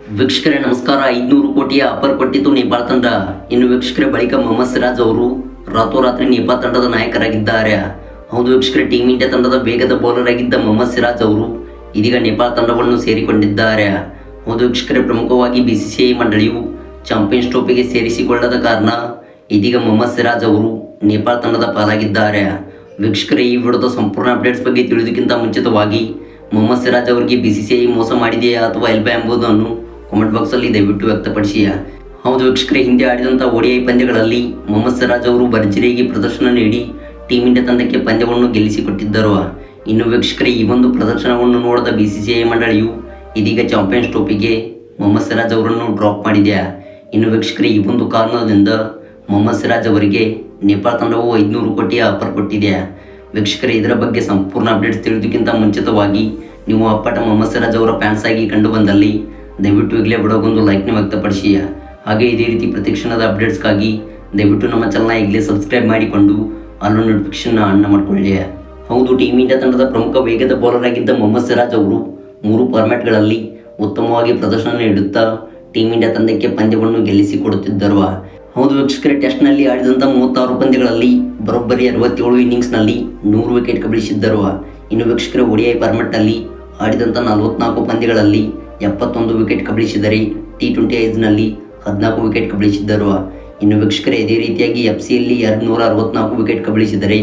ವೀಕ್ಷಕರೇ ನಮಸ್ಕಾರ. 500 ಕೋಟಿಯ ಆಫರ್ ಕೊಟ್ಟಿದ್ದು ನೇಪಾಳ ತಂಡ. ಇನ್ನು ವೀಕ್ಷಕರೇ ಬಳಿಕ ಮೊಹಮ್ಮದ್ ಸಿರಾಜ್ ಅವರು ರಾತ್ರೋರಾತ್ರಿ ನೇಪಾಳ ತಂಡದ ನಾಯಕರಾಗಿದ್ದಾರೆ. ಹೌದು ವೀಕ್ಷಕರೇ, ಟೀಮ್ ಇಂಡಿಯಾ ತಂಡದ ವೇಗದ ಬೌಲರ್ ಆಗಿದ್ದ ಮೊಹಮ್ಮದ್ ಸಿರಾಜ್ ಅವರು ಇದೀಗ ನೇಪಾಳ ತಂಡವನ್ನು ಸೇರಿಕೊಂಡಿದ್ದಾರೆ. ಹೌದು ವೀಕ್ಷಕರೇ, ಪ್ರಮುಖವಾಗಿ BCCI ಮಂಡಳಿಯು ಚಾಂಪಿಯನ್ಸ್ ಟ್ರೋಫಿಗೆ ಸೇರಿಸಿಕೊಳ್ಳದ ಕಾರಣ ಇದೀಗ ಮೊಹಮ್ಮದ್ ಸಿರಾಜ್ ಅವರು ನೇಪಾಳ ತಂಡದ ಪಾಲಾಗಿದ್ದಾರೆ. ವೀಕ್ಷಕರೇ, ಈ ವಿಡಿಯೋದ ಸಂಪೂರ್ಣ ಅಪ್ಡೇಟ್ಸ್ ಬಗ್ಗೆ ತಿಳಿಯೋದಕ್ಕಿಂತ ಮುಂಚಿತವಾಗಿ ಮೊಹಮ್ಮದ್ ಸಿರಾಜ್ ಅವರಿಗೆ BCCI ಮೋಸ ಮಾಡಿದೆಯಾ ಅಥವಾ ಇಲ್ವಾ ಎಂಬುದನ್ನು ಕಾಮೆಂಟ್ ಬಾಕ್ಸಲ್ಲಿ ದಯವಿಟ್ಟು ವ್ಯಕ್ತಪಡಿಸಿ. ಹೌದು ವೀಕ್ಷಕರೇ, ಹಿಂದೆ ಆಡಿದಂಥ ODI ಪಂದ್ಯಗಳಲ್ಲಿ ಮೊಹಮ್ಮದ್ ಸಿರಾಜ್ ಅವರು ಭರ್ಜರಿಯಾಗಿ ಪ್ರದರ್ಶನ ನೀಡಿ ಟೀಮ್ ಇಂಡಿಯಾ ತಂಡಕ್ಕೆ ಪಂದ್ಯವನ್ನು ಗೆಲ್ಲಿಸಿಕೊಟ್ಟಿದ್ದರು. ಇನ್ನು ವೀಕ್ಷಕರೇ, ಈ ಒಂದು ಪ್ರದರ್ಶನವನ್ನು ನೋಡಿದ BCCI ಮಂಡಳಿಯು ಇದೀಗ ಚಾಂಪಿಯನ್ಸ್ ಟ್ರೋಫಿಗೆ ಮೊಹಮ್ಮದ್ ಸಿರಾಜ್ ಅವರನ್ನು ಡ್ರಾಪ್ ಮಾಡಿದೆ. ಇನ್ನು ವೀಕ್ಷಕರೇ, ಈ ಒಂದು ಕಾರಣದಿಂದ ಮೊಹಮ್ಮದ್ ಸಿರಾಜ್ ಅವರಿಗೆ ನೇಪಾಳ ತಂಡವು 500 ಕೋಟಿಯ ಆಫರ್ ಕೊಟ್ಟಿದೆ. ವೀಕ್ಷಕರೇ, ಇದರ ಬಗ್ಗೆ ಸಂಪೂರ್ಣ ಅಪ್ಡೇಟ್ಸ್ ತಿಳಿಯೋದಕ್ಕಿಂತ ಮುಂಚಿತವಾಗಿ ನೀವು ಅಪ್ಪಟ ಮೊಹಮ್ಮದ್ ಸಿರಾಜ್ ಅವರ ಫ್ಯಾನ್ಸ್ ಆಗಿ ಕಂಡು ಬಂದಲ್ಲಿ ದಯವಿಟ್ಟು ಈಗಲೇ ವಿಡಿಯೋಗೊಂದು ಲೈಕ್ನ ವ್ಯಕ್ತಪಡಿಸಿ. ಹಾಗೆ ಇದೇ ರೀತಿ ಪ್ರತಿಕ್ಷಣದ ಅಪ್ಡೇಟ್ಸ್ಗಾಗಿ ದಯವಿಟ್ಟು ನಮ್ಮ ಚಾನಲ್ನ ಈಗಲೇ ಸಬ್ಸ್ಕ್ರೈಬ್ ಮಾಡಿಕೊಂಡು ಆಲ್ ನೋಟಿಫಿಕೇಶನ್ ಆನ್ ಮಾಡಿಕೊಳ್ಳಿ. ಹೌದು, ಟೀಮ್ ಇಂಡಿಯಾ ತಂಡದ ಪ್ರಮುಖ ವೇಗದ ಬೌಲರ್ ಆಗಿದ್ದ ಮೊಹಮ್ಮದ್ ಸಿರಾಜ್ ಅವರು 3 ಫಾರ್ಮ್ಯಾಟ್ಗಳಲ್ಲಿ ಉತ್ತಮವಾಗಿ ಪ್ರದರ್ಶನ ನೀಡುತ್ತಾ ಟೀಮ್ ಇಂಡಿಯಾ ತಂಡಕ್ಕೆ ಪಂದ್ಯವನ್ನು ಗೆಲ್ಲಿಸಿಕೊಡುತ್ತಿದ್ದರು. ಹೌದು ವೀಕ್ಷಕರೇ, ಟೆಸ್ಟ್ನಲ್ಲಿ ಆಡಿದಂಥ 36 ಪಂದ್ಯಗಳಲ್ಲಿ ಬರೋಬ್ಬರಿ 67 ಇನ್ನಿಂಗ್ಸ್ನಲ್ಲಿ 100 ವಿಕೆಟ್ ಕಬಳಿಸಿದ್ದರು. ಇನ್ನು ವೀಕ್ಷಕರೇ, ODI ಫಾರ್ಮ್ಯಾಟ್ನಲ್ಲಿ ಆಡಿದಂಥ 44 ಪಂದ್ಯಗಳಲ್ಲಿ 71 ವಿಕೆಟ್ ಕಬಳಿಸಿದರೆ T20 ಐಸ್ನಲ್ಲಿ 14 ವಿಕೆಟ್ ಕಬಳಿಸಿದ್ದರು. ಇನ್ನು ವೀಕ್ಷಕರೇ, ಇದೇ ರೀತಿಯಾಗಿ FCಯಲ್ಲಿ 264 ವಿಕೆಟ್ ಕಬಳಿಸಿದರೆ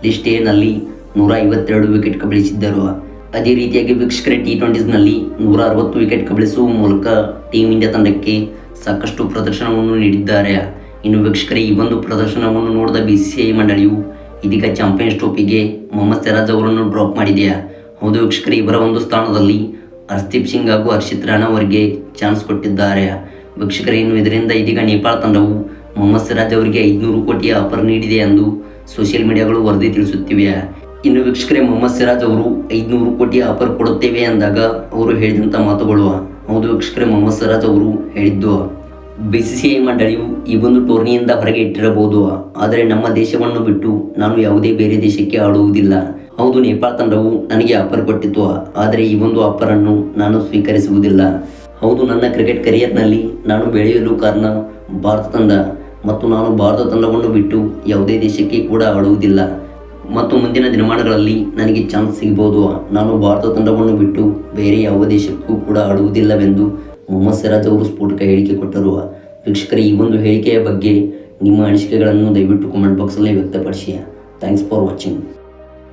ಲಿಸ್ಟ್ ಎನಲ್ಲಿ 152 ವಿಕೆಟ್ ಕಬಳಿಸಿದ್ದರು. ಅದೇ ರೀತಿಯಾಗಿ ವೀಕ್ಷಕರೇ, T20ನಲ್ಲಿ 160 ವಿಕೆಟ್ ಕಬಳಿಸುವ ಮೂಲಕ ಟೀಮ್ ಇಂಡಿಯಾ ತಂಡಕ್ಕೆ ಸಾಕಷ್ಟು ಪ್ರದರ್ಶನವನ್ನು ನೀಡಿದ್ದಾರೆ. ಇನ್ನು ವೀಕ್ಷಕರೇ, ಈ ಒಂದು ಪ್ರದರ್ಶನವನ್ನು ನೋಡಿದ BCCI ಮಂಡಳಿಯು ಇದೀಗ ಚಾಂಪಿಯನ್ಸ್ ಟ್ರೋಫಿಗೆ ಮೊಹಮ್ಮದ್ ಸಿರಾಜ್ ಅವರನ್ನು ಡ್ರಾಪ್ ಮಾಡಿದೆ. ಹೌದು ವೀಕ್ಷಕರೇ, ಇವರ ಒಂದು ಸ್ಥಾನದಲ್ಲಿ ಹರ್ಷದೀಪ್ ಸಿಂಗ್ ಹಾಗೂ ಹರ್ಷಿತ್ ರಾಣಾ ಅವರಿಗೆ ಚಾನ್ಸ್ ಕೊಟ್ಟಿದ್ದಾರೆ. ವೀಕ್ಷಕರೇ, ಇನ್ನು ಇದರಿಂದ ಇದೀಗ ನೇಪಾಳ ತಂಡವು ಮೊಹಮ್ಮದ್ ಸಿರಾಜ್ ಅವರಿಗೆ 500 ಕೋಟಿಯ ಆಫರ್ ನೀಡಿದೆ ಎಂದು ಸೋಷಿಯಲ್ ಮೀಡಿಯಾಗಳು ವರದಿ ತಿಳಿಸುತ್ತಿವೆ. ಇನ್ನು ವೀಕ್ಷಕರೇ, ಮೊಹಮ್ಮದ್ ಸಿರಾಜ್ ಅವರು 500 ಕೋಟಿಯ ಆಫರ್ ಕೊಡುತ್ತೇವೆ ಅಂದಾಗ ಅವರು ಹೇಳಿದಂಥ ಮಾತುಗಳು. ಹೌದು ವೀಕ್ಷಕರೇ, ಮೊಹಮ್ಮದ್ ಸಿರಾಜ್ ಅವರು ಹೇಳಿದ್ದು, BCCI ಮಂಡಳಿಯು ಈ ಒಂದು ಟೂರ್ನಿಯಿಂದ ಹೊರಗೆ ಇಟ್ಟಿರಬಹುದು, ಆದರೆ ನಮ್ಮ ದೇಶವನ್ನು ಬಿಟ್ಟು ನಾನು ಯಾವುದೇ ಬೇರೆ ದೇಶಕ್ಕೆ ಆಡುವುದಿಲ್ಲ. ಹೌದು, ನೇಪಾಳ ತಂಡವು ನನಗೆ ಆಫರ್ ಕೊಟ್ಟಿತ್ತು, ಆದರೆ ಈ ಒಂದು ಆಫರನ್ನು ನಾನು ಸ್ವೀಕರಿಸುವುದಿಲ್ಲ. ಹೌದು, ನನ್ನ ಕ್ರಿಕೆಟ್ ಕರಿಯರ್ನಲ್ಲಿ ನಾನು ಬೆಳೆಯಲು ಕಾರಣ ಭಾರತ ತಂಡ, ಮತ್ತು ನಾನು ಭಾರತ ತಂಡವನ್ನು ಬಿಟ್ಟು ಯಾವುದೇ ದೇಶಕ್ಕೆ ಕೂಡ ಆಡುವುದಿಲ್ಲ. ಮತ್ತು ಮುಂದಿನ ದಿನಮಾನಗಳಲ್ಲಿ ನನಗೆ ಚಾನ್ಸ್ ಸಿಗಬಹುದು, ನಾನು ಭಾರತ ತಂಡವನ್ನು ಬಿಟ್ಟು ಬೇರೆ ಯಾವ ದೇಶಕ್ಕೂ ಕೂಡ ಆಡುವುದಿಲ್ಲವೆಂದು ಮೊಹಮ್ಮದ್ ಸಿರಾಜ್ ಅವರು ಸ್ಫೋಟಕ ಹೇಳಿಕೆ ಕೊಟ್ಟರು. ವೀಕ್ಷಕರೇ, ಈ ಒಂದು ಹೇಳಿಕೆಯ ಬಗ್ಗೆ ನಿಮ್ಮ ಅನಿಸಿಕೆಗಳನ್ನು ದಯವಿಟ್ಟು ಕಾಮೆಂಟ್ ಬಾಕ್ಸಲ್ಲಿ ವ್ಯಕ್ತಪಡಿಸಿ. Thanks for watching.